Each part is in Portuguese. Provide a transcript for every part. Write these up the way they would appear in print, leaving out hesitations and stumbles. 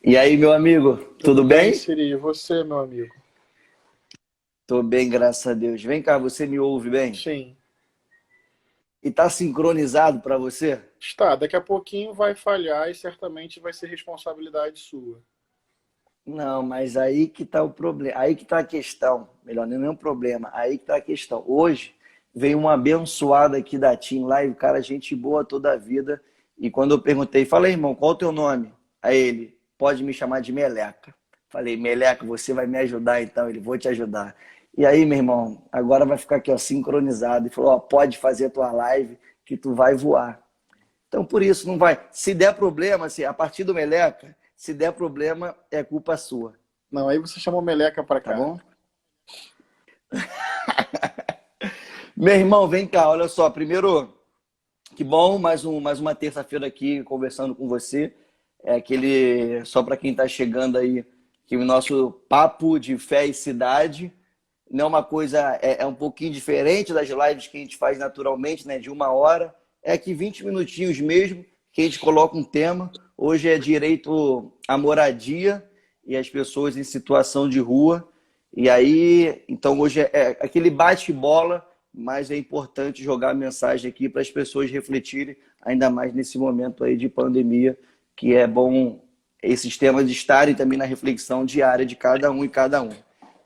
E aí, meu amigo, Tudo tudo bem, bem? Siri? E você, meu amigo? Tô bem, graças a Deus. Vem cá, você me ouve bem? Sim. E tá sincronizado para você? Está, daqui a pouquinho vai falhar e certamente vai ser responsabilidade sua. Não, mas aí que tá o problema, aí que tá a questão. Melhor, não é um problema, aí que tá a questão. Hoje veio um abençoado aqui da Team Live, cara, gente boa toda a vida. E quando eu perguntei, falei, irmão, qual o teu nome? Aí ele, pode me chamar de Meleca. Falei, Meleca, você vai me ajudar então? Ele, vou te ajudar. E aí, meu irmão, agora vai ficar aqui, ó, sincronizado. Ele falou, ó, pode fazer a tua live que tu vai voar. Então, por isso, não vai. Se der problema, a partir do Meleca, se der problema, é culpa sua. Não, aí você chamou Meleca pra Tá cá. bom? Meu irmão, vem cá, olha só. Primeiro, que bom, mais uma terça-feira aqui conversando com você. É aquele, só para quem está chegando aí, que o nosso papo de fé e cidade não é uma coisa, é um pouquinho diferente das lives que a gente faz naturalmente, né, de uma hora. É aqui 20 minutinhos mesmo, que a gente coloca um tema. Hoje é direito à moradia e as pessoas em situação de rua. E aí, então hoje é aquele bate-bola, mas é importante jogar a mensagem aqui para as pessoas refletirem, ainda mais nesse momento aí de pandemia, que é bom esses temas estarem também na reflexão diária de cada um e cada um.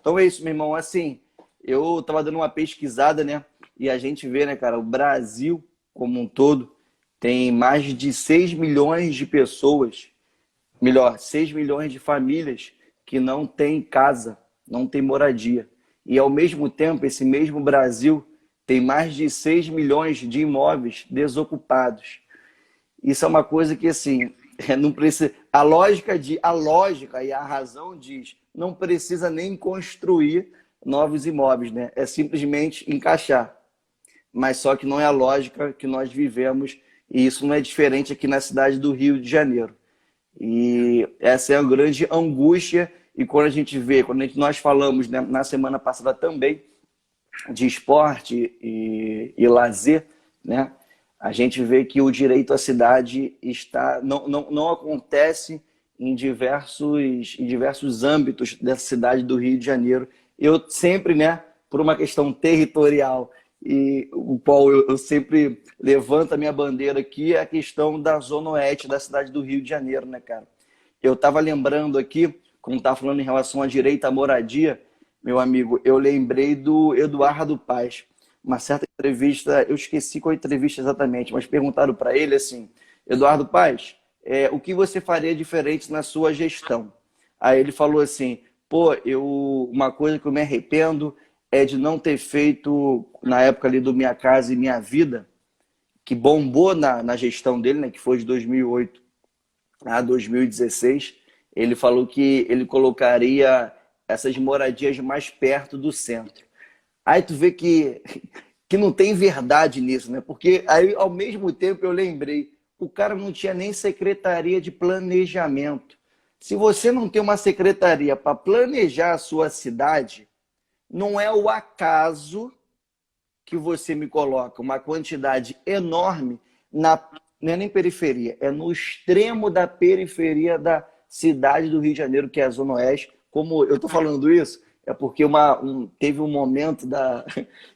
Então é isso, meu irmão. Assim, eu estava dando uma pesquisada, né? E a gente vê, né, cara, o Brasil como um todo tem mais de 6 milhões de pessoas, melhor, 6 milhões de famílias que não têm casa, não têm moradia. E ao mesmo tempo, esse mesmo Brasil tem mais de 6 milhões de imóveis desocupados. Isso é uma coisa que, assim, não precisa. A lógica e a razão diz, não precisa nem construir novos imóveis, né? É simplesmente encaixar. Mas só que não é a lógica que nós vivemos, e isso não é diferente aqui na cidade do Rio de Janeiro. E essa é a grande angústia. E quando a gente vê, nós falamos, né, na semana passada também de esporte e lazer, né? A gente vê que o direito à cidade não acontece em diversos âmbitos dessa cidade do Rio de Janeiro. Eu sempre, né, por uma questão territorial, e o qual eu sempre levanto a minha bandeira aqui, é a questão da Zona Oeste da cidade do Rio de Janeiro, né, cara? Eu estava lembrando aqui, como estava falando em relação a direito à moradia, meu amigo, eu lembrei do Eduardo Paes. Uma certa entrevista, eu esqueci qual entrevista exatamente, mas perguntaram para ele assim: Eduardo Paes, o que você faria diferente na sua gestão? Aí ele falou assim: pô, uma coisa que eu me arrependo é de não ter feito, na época ali do Minha Casa e Minha Vida, que bombou na gestão dele, né, que foi de 2008 a 2016, ele falou que ele colocaria essas moradias mais perto do centro. Aí tu vê que não tem verdade nisso, né? Porque aí, ao mesmo tempo, eu lembrei, o cara não tinha nem secretaria de planejamento. Se você não tem uma secretaria para planejar a sua cidade, não é o acaso que você me coloca uma quantidade enorme não é nem periferia, é no extremo da periferia da cidade do Rio de Janeiro, que é a Zona Oeste. Como eu estou falando isso, é porque teve um momento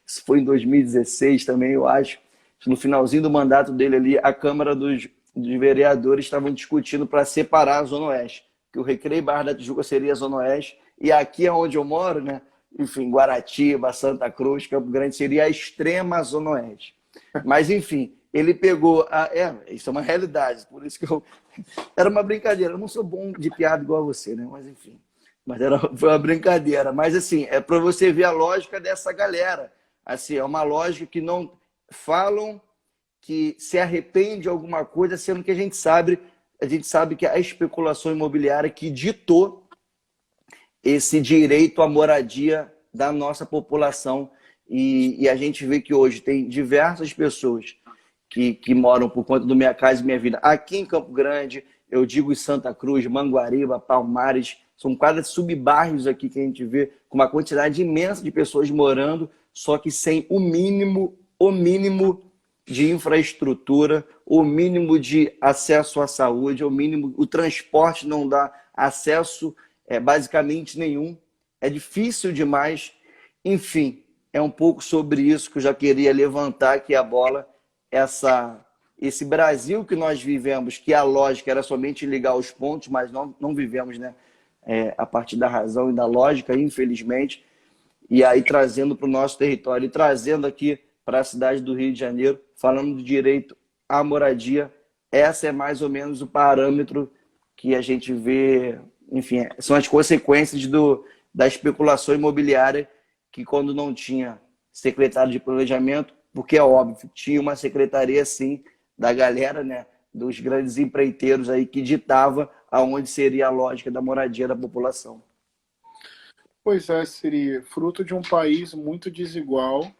isso foi em 2016 também, eu acho, no finalzinho do mandato dele ali, a Câmara dos Vereadores estavam discutindo para separar a Zona Oeste, que o Recreio Barra da Tijuca seria a Zona Oeste, e aqui é onde eu moro, né? Enfim, Guaratiba, Santa Cruz, Campo Grande seria a extrema Zona Oeste. Mas, enfim, ele pegou. Isso é uma realidade, por isso que eu. Era uma brincadeira. Eu não sou bom de piada igual a você, né? Mas, enfim. Foi uma brincadeira. Mas, assim, é para você ver a lógica dessa galera. Assim, é uma lógica que não falam que se arrepende de alguma coisa, sendo que a gente sabe que a especulação imobiliária que ditou esse direito à moradia da nossa população. E a gente vê que hoje tem diversas pessoas que moram por conta do Minha Casa e Minha Vida. Aqui em Campo Grande, eu digo em Santa Cruz, Manguariba, Palmares, são quase subbairros aqui que a gente vê com uma quantidade imensa de pessoas morando, só que sem o mínimo de infraestrutura, o mínimo de acesso à saúde, o mínimo, o transporte não dá acesso basicamente nenhum, é difícil demais. Enfim, é um pouco sobre isso que eu já queria levantar aqui a bola, esse Brasil que nós vivemos, que a lógica era somente ligar os pontos, mas não vivemos, né? A partir da razão e da lógica, infelizmente, e aí trazendo para o nosso território e trazendo aqui para a cidade do Rio de Janeiro, falando do direito à moradia, essa é mais ou menos o parâmetro que a gente vê, enfim, são as consequências da especulação imobiliária, que quando não tinha secretário de planejamento, porque é óbvio, tinha uma secretaria sim da galera, né, dos grandes empreiteiros aí que ditava aonde seria a lógica da moradia da população. Pois é, seria fruto de um país muito desigual,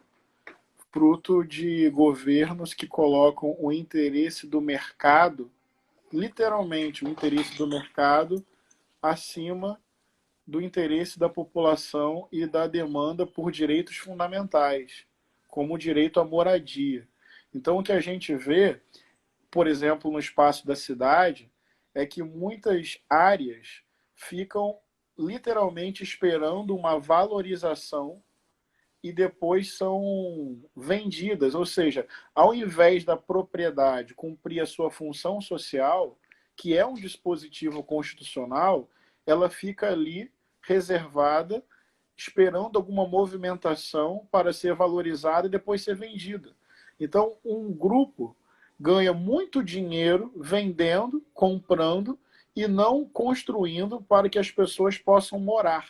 fruto de governos que colocam o interesse do mercado, literalmente o interesse do mercado, acima do interesse da população e da demanda por direitos fundamentais, como o direito à moradia. Então, o que a gente vê, por exemplo, no espaço da cidade, é que muitas áreas ficam literalmente esperando uma valorização e depois são vendidas. Ou seja, ao invés da propriedade cumprir a sua função social, que é um dispositivo constitucional, ela fica ali reservada, esperando alguma movimentação para ser valorizada e depois ser vendida. Então, um grupo ganha muito dinheiro vendendo, comprando e não construindo para que as pessoas possam morar.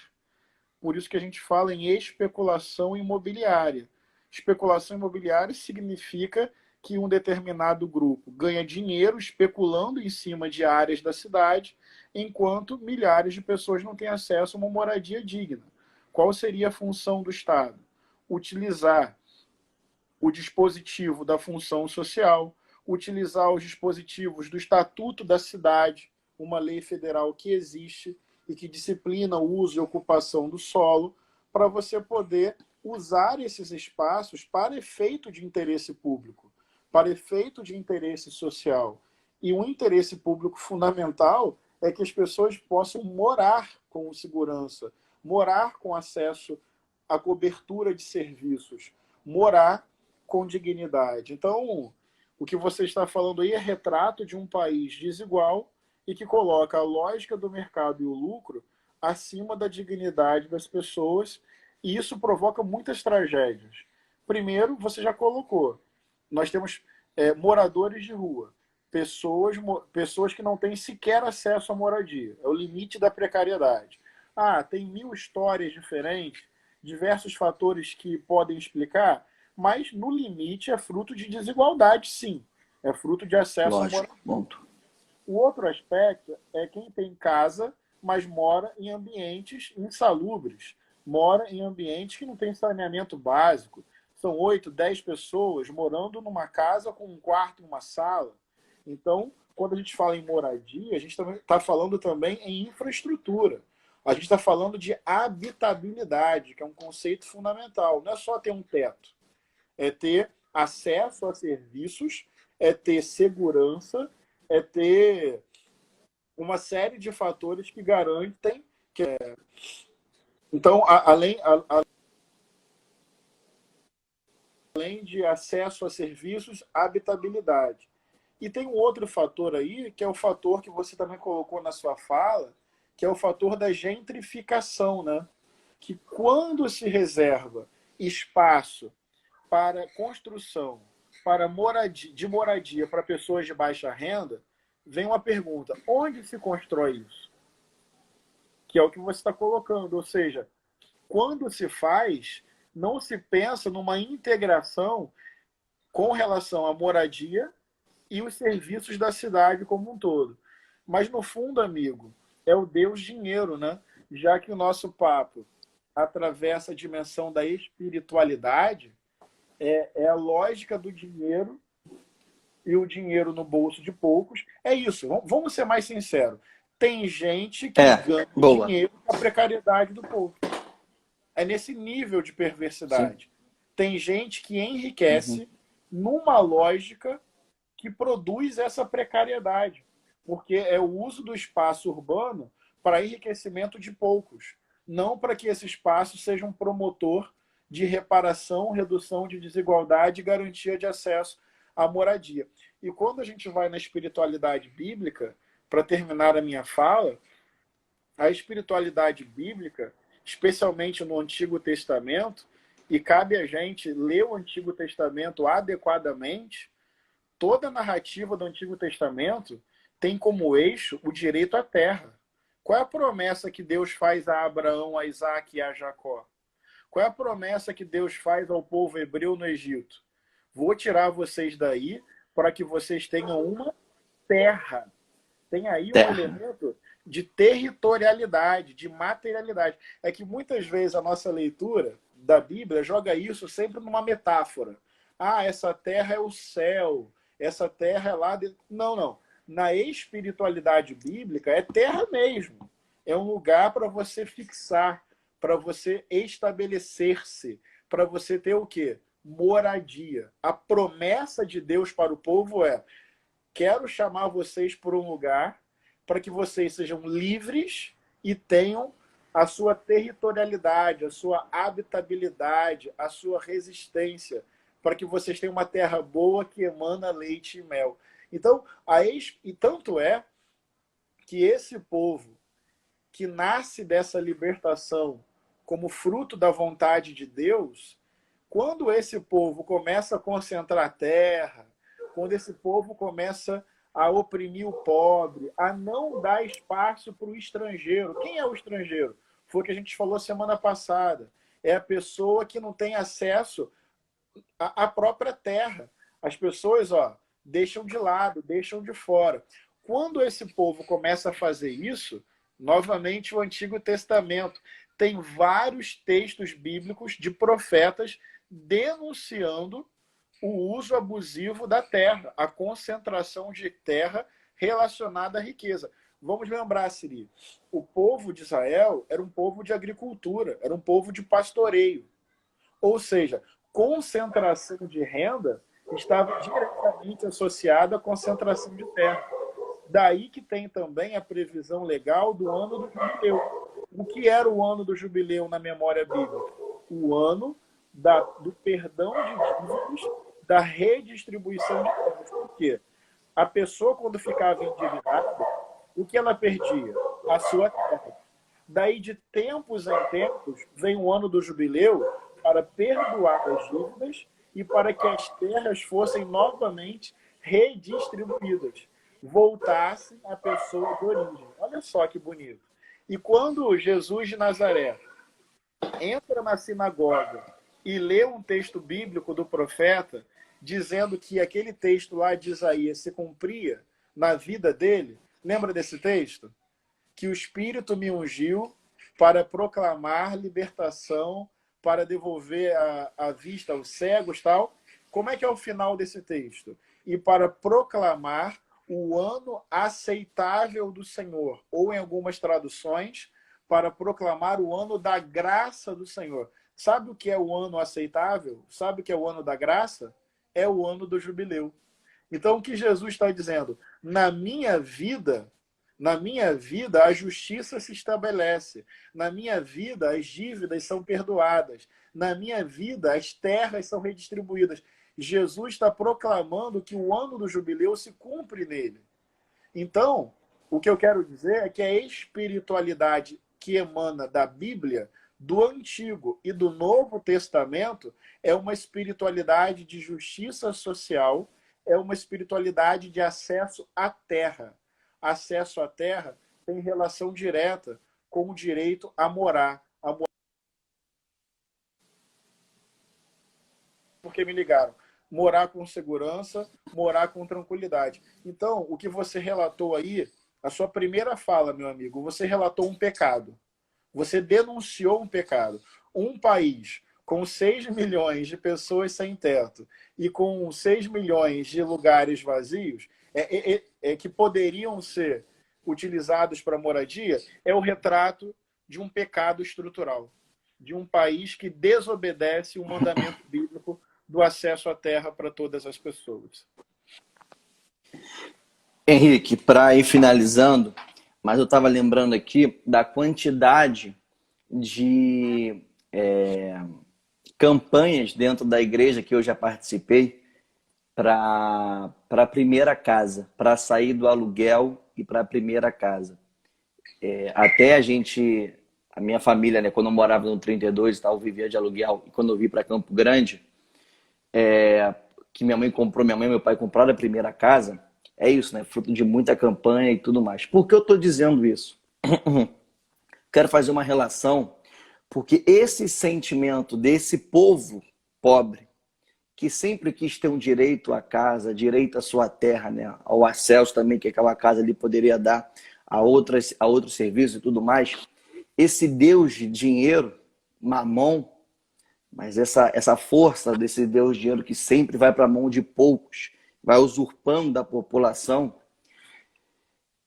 Por isso que a gente fala em especulação imobiliária. Especulação imobiliária significa que um determinado grupo ganha dinheiro especulando em cima de áreas da cidade, enquanto milhares de pessoas não têm acesso a uma moradia digna. Qual seria a função do Estado? Utilizar o dispositivo da função social, utilizar os dispositivos do Estatuto da Cidade, uma lei federal que existe e que disciplina o uso e ocupação do solo, para você poder usar esses espaços para efeito de interesse público, para efeito de interesse social. E um interesse público fundamental é que as pessoas possam morar com segurança, morar com acesso à cobertura de serviços, morar com dignidade. Então, o que você está falando aí é retrato de um país desigual e que coloca a lógica do mercado e o lucro acima da dignidade das pessoas, e isso provoca muitas tragédias. Primeiro, você já colocou, nós temos moradores de rua, pessoas que não têm sequer acesso à moradia, é o limite da precariedade. Tem 1000 histórias diferentes, diversos fatores que podem explicar, mas no limite é fruto de desigualdade, sim. É fruto de acesso à moradia. Ponto. O outro aspecto é quem tem casa, mas mora em ambientes insalubres, mora em ambientes que não tem saneamento básico. São 8, 10 pessoas morando numa casa com um quarto e uma sala. Então, quando a gente fala em moradia, a gente está falando também em infraestrutura. A gente está falando de habitabilidade, que é um conceito fundamental. Não é só ter um teto, é ter acesso a serviços, é ter segurança, é ter uma série de fatores que garantem que então, além de acesso a serviços, habitabilidade. E tem um outro fator aí, que é o fator que você também colocou na sua fala, que é o fator da gentrificação, né? Que quando se reserva espaço para construção, para moradia para pessoas de baixa renda, vem uma pergunta: onde se constrói isso? Que é o que você está colocando. Ou seja, quando se faz, não se pensa numa integração com relação à moradia e os serviços da cidade como um todo. Mas, no fundo, amigo, é o Deus dinheiro, né? Já que o nosso papo atravessa a dimensão da espiritualidade, é a lógica do dinheiro e o dinheiro no bolso de poucos. É isso, vamos ser mais sinceros. Tem gente que ganha dinheiro com a precariedade do povo. É nesse nível de perversidade. Sim. Tem gente que enriquece numa lógica que produz essa precariedade, porque é o uso do espaço urbano para enriquecimento de poucos, não para que esse espaço seja um promotor de reparação, redução de desigualdade e garantia de acesso à moradia. E quando a gente vai na espiritualidade bíblica, para terminar a minha fala, a espiritualidade bíblica, especialmente no Antigo Testamento, e cabe a gente ler o Antigo Testamento adequadamente, toda a narrativa do Antigo Testamento tem como eixo o direito à terra. Qual é a promessa que Deus faz a Abraão, a Isaac e a Jacó? Qual é a promessa que Deus faz ao povo hebreu no Egito? Vou tirar vocês daí para que vocês tenham uma terra. Tem aí um elemento de territorialidade, de materialidade. É que muitas vezes a nossa leitura da Bíblia joga isso sempre numa metáfora. Ah, essa terra é o céu, essa terra é lá dentro. Não, não. Na espiritualidade bíblica é terra mesmo. É um lugar para você fixar, para você estabelecer-se, para você ter o quê? Moradia. A promessa de Deus para o povo é: quero chamar vocês por um lugar para que vocês sejam livres e tenham a sua territorialidade, a sua habitabilidade, a sua resistência, para que vocês tenham uma terra boa que emana leite e mel. Então, e tanto é que esse povo que nasce dessa libertação como fruto da vontade de Deus, quando esse povo começa a concentrar a terra, quando esse povo começa a oprimir o pobre, a não dar espaço para o estrangeiro. Quem é o estrangeiro? Foi o que a gente falou semana passada. É a pessoa que não tem acesso à própria terra. As pessoas, deixam de lado, deixam de fora. Quando esse povo começa a fazer isso, novamente o Antigo Testamento tem vários textos bíblicos de profetas denunciando o uso abusivo da terra, a concentração de terra relacionada à riqueza. Vamos lembrar, Siri, o povo de Israel era um povo de agricultura, era um povo de pastoreio. Ou seja, concentração de renda estava diretamente associada à concentração de terra. Daí que tem também a previsão legal do ano do jubileu. O que era o ano do jubileu na memória bíblica? O ano do perdão de dívidas, da redistribuição de terras. Por quê? A pessoa, quando ficava endividada, o que ela perdia? A sua terra. Daí, de tempos em tempos, vem o ano do jubileu para perdoar as dívidas e para que as terras fossem novamente redistribuídas, voltassem à pessoa de origem. Olha só que bonito. E quando Jesus de Nazaré entra na sinagoga e lê um texto bíblico do profeta, dizendo que aquele texto lá de Isaías se cumpria na vida dele, lembra desse texto? Que o Espírito me ungiu para proclamar libertação, para devolver a vista aos cegos, tal. Como é que é o final desse texto? E para proclamar o ano aceitável do Senhor, ou em algumas traduções, para proclamar o ano da graça do Senhor. Sabe o que é o ano aceitável? Sabe o que é o ano da graça? É o ano do jubileu. Então, o que Jesus está dizendo? Na minha vida, a justiça se estabelece. Na minha vida, as dívidas são perdoadas. Na minha vida, as terras são redistribuídas. Jesus está proclamando que o ano do jubileu se cumpre nele. Então, o que eu quero dizer é que a espiritualidade que emana da Bíblia, do Antigo e do Novo Testamento, é uma espiritualidade de justiça social, é uma espiritualidade de acesso à terra. Acesso à terra tem relação direta com o direito a morar. Porque me ligaram. Morar com segurança, morar com tranquilidade. Então, o que você relatou aí, a sua primeira fala, meu amigo, você relatou um pecado. Você denunciou um pecado. Um país com 6 milhões de pessoas sem teto e com 6 milhões de lugares vazios, que poderiam ser utilizados para moradia, é o retrato de um pecado estrutural, de um país que desobedece o mandamento bíblico do acesso à terra para todas as pessoas. Henrique, para ir finalizando, mas eu estava lembrando aqui da quantidade de campanhas dentro da igreja que eu já participei para a primeira casa, para sair do aluguel e para a primeira casa. Até a minha família, né, quando eu morava no 32 e tal, eu vivia de aluguel, e quando eu vim para Campo Grande, que minha mãe e meu pai compraram a primeira casa, é isso, né? Fruto de muita campanha e tudo mais. Por que eu estou dizendo isso? Quero fazer uma relação, porque esse sentimento desse povo pobre, que sempre quis ter um direito à casa, direito à sua terra, né? Ao acesso também que aquela casa ali poderia dar a outros serviços e tudo mais, esse Deus de dinheiro, Mamon, mas essa força desse Deus de dinheiro que sempre vai para a mão de poucos, vai usurpando da população.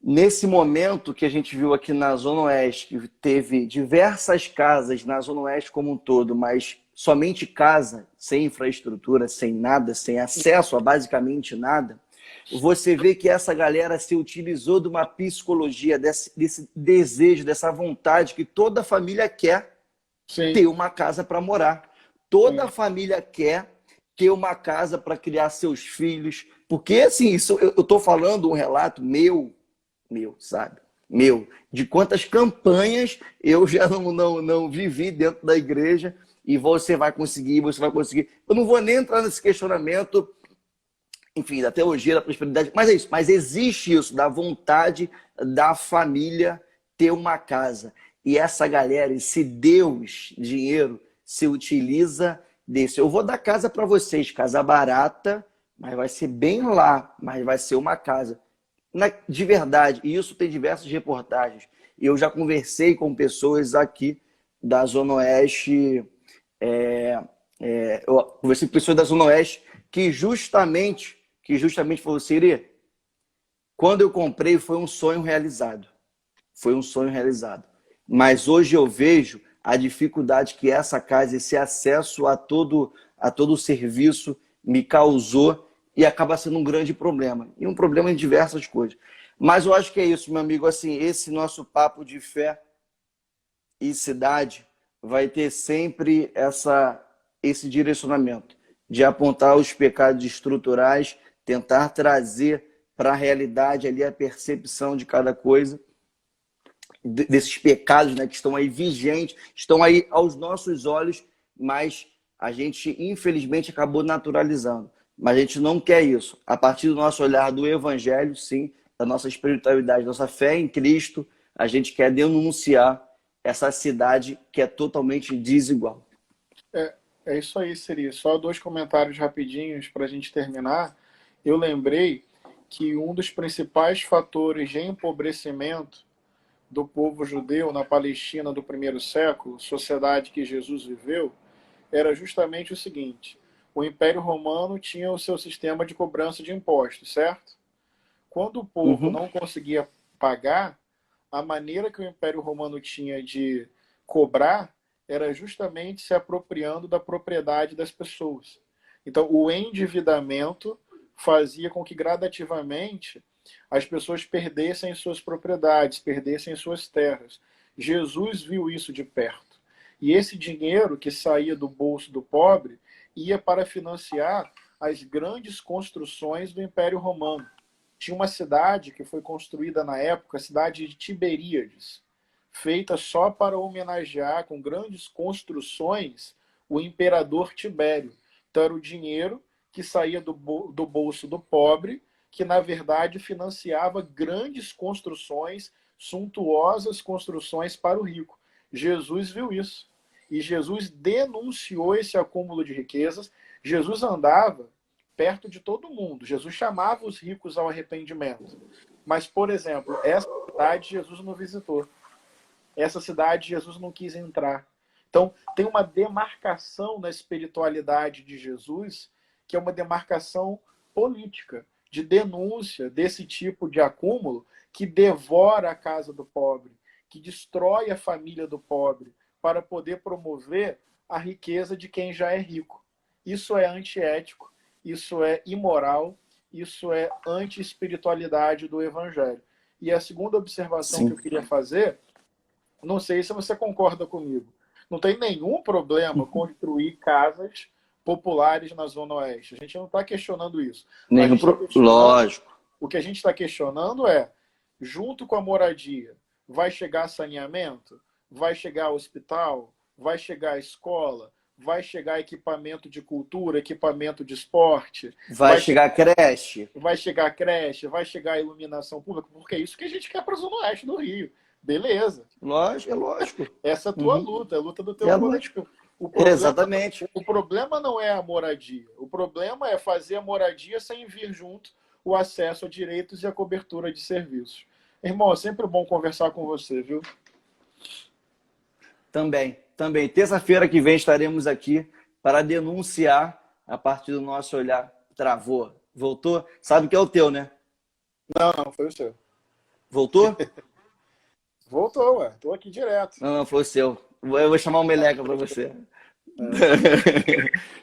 Nesse momento que a gente viu aqui na Zona Oeste, que teve diversas casas na Zona Oeste como um todo, mas somente casa, sem infraestrutura, sem nada, sem acesso a basicamente nada, você vê que essa galera se utilizou de uma psicologia, desse desejo, dessa vontade que toda família quer Sim. ter uma casa para morar. Toda família quer ter uma casa para criar seus filhos. Porque, assim, isso, eu estou falando um relato meu, sabe? Meu, de quantas campanhas eu já não vivi dentro da igreja e você vai conseguir. Eu não vou nem entrar nesse questionamento, enfim, da teologia, da prosperidade, mas é isso. Mas existe isso, da vontade da família ter uma casa. E essa galera, esse Deus, dinheiro, se utiliza desse. Eu vou dar casa para vocês, casa barata, mas vai ser bem lá, mas vai ser uma casa. De verdade, e isso tem diversas reportagens. Eu já conversei com pessoas aqui da Zona Oeste, eu conversei com pessoas da Zona Oeste que justamente falou, Siri, quando eu comprei foi um sonho realizado. Foi um sonho realizado. Mas hoje eu vejo a dificuldade que essa casa, esse acesso a todo o serviço me causou e acaba sendo um grande problema. E um problema em diversas coisas. Mas eu acho que é isso, meu amigo. Assim, esse nosso papo de fé e cidade vai ter sempre esse direcionamento de apontar os pecados estruturais, tentar trazer para a realidade ali a percepção de cada coisa, desses pecados, né, que estão aí vigentes, estão aí aos nossos olhos, mas a gente, infelizmente, acabou naturalizando. Mas a gente não quer isso. A partir do nosso olhar do Evangelho, sim, da nossa espiritualidade, nossa fé em Cristo, a gente quer denunciar essa cidade que é totalmente desigual. É isso aí, seria. Só dois comentários rapidinhos para a gente terminar. Eu lembrei que um dos principais fatores de empobrecimento do povo judeu na Palestina do primeiro século, sociedade que Jesus viveu, era justamente o seguinte: o Império Romano tinha o seu sistema de cobrança de impostos, certo? Quando o povo Uhum. não conseguia pagar, a maneira que o Império Romano tinha de cobrar era justamente se apropriando da propriedade das pessoas. Então, o endividamento fazia com que gradativamente as pessoas perdessem suas propriedades, perdessem suas terras. Jesus viu isso de perto. E esse dinheiro que saía do bolso do pobre ia para financiar as grandes construções do Império Romano. Tinha uma cidade que foi construída na época, a cidade de Tiberíades, feita só para homenagear com grandes construções o imperador Tibério. Então era o dinheiro que saía do bolso do pobre, que na verdade financiava grandes construções, suntuosas construções para o rico. Jesus viu isso. E Jesus denunciou esse acúmulo de riquezas. Jesus andava perto de todo mundo. Jesus chamava os ricos ao arrependimento. Mas, por exemplo, essa cidade Jesus não visitou. Essa cidade Jesus não quis entrar. Então, tem uma demarcação na espiritualidade de Jesus, que é uma demarcação política, de denúncia desse tipo de acúmulo que devora a casa do pobre, que destrói a família do pobre, para poder promover a riqueza de quem já é rico. Isso é antiético, isso é imoral, isso é anti-espiritualidade do Evangelho. E a segunda observação que Sim. eu queria fazer, não sei se você concorda comigo, não tem nenhum problema construir casas populares na Zona Oeste. A gente não está questionando isso. A gente está questionando, Lógico. o que a gente está questionando é, junto com a moradia, vai chegar saneamento? Vai chegar hospital? Vai chegar escola? Vai chegar equipamento de cultura, equipamento de esporte? Vai chegar creche. Vai chegar creche? Vai chegar iluminação pública? Porque é isso que a gente quer para a Zona Oeste do Rio. Beleza. Lógico, é lógico. Essa é a tua luta, é a luta do teu lógico. Exatamente. O problema não é a moradia. O problema é fazer a moradia sem vir junto o acesso a direitos e a cobertura de serviços. Irmão, é sempre bom conversar com você, viu? Também. Terça-feira que vem estaremos aqui para denunciar a partir do nosso olhar. Travou. Voltou? Sabe que é o teu, né? Não, foi o seu. Voltou? Voltou, ué. Tô aqui direto. Não, foi o seu. Eu vou chamar o Meleca para você.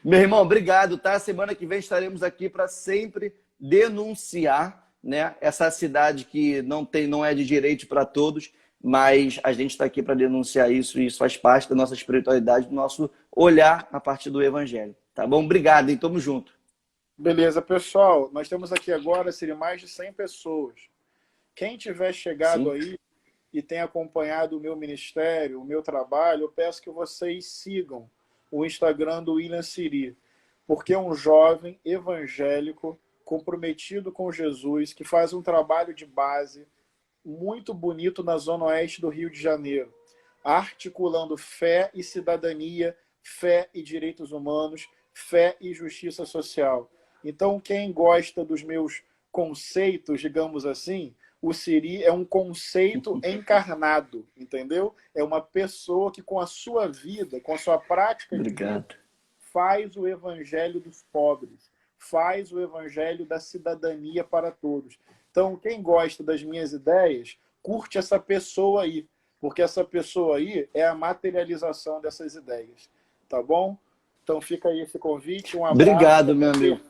Meu irmão, obrigado, tá? Semana que vem estaremos aqui para sempre denunciar, né, essa cidade que não é de direito para todos, mas a gente está aqui para denunciar isso e isso faz parte da nossa espiritualidade, do nosso olhar a partir do Evangelho. Tá bom? Obrigado, e tamo junto. Beleza, pessoal. Nós temos aqui agora, seria mais de 100 pessoas. Quem tiver chegado Sim. aí e tem acompanhado o meu ministério, o meu trabalho, eu peço que vocês sigam o Instagram do William Siri, porque é um jovem evangélico comprometido com Jesus, que faz um trabalho de base muito bonito na Zona Oeste do Rio de Janeiro, articulando fé e cidadania, fé e direitos humanos, fé e justiça social. Então, quem gosta dos meus conceitos, digamos assim, o Siri é um conceito encarnado, entendeu? É uma pessoa que, com a sua vida, com a sua prática de vida, faz o evangelho dos pobres, faz o evangelho da cidadania para todos. Então, quem gosta das minhas ideias, curte essa pessoa aí, porque essa pessoa aí é a materialização dessas ideias, tá bom? Então, fica aí esse convite, um abraço. Obrigado, meu amigo.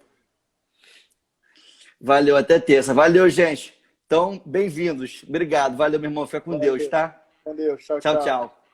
Valeu, até terça. Valeu, gente. Então, bem-vindos. Obrigado. Valeu, meu irmão. Fica com Deus, tá? Com Deus. Tchau, Tchau, tchau. tchau.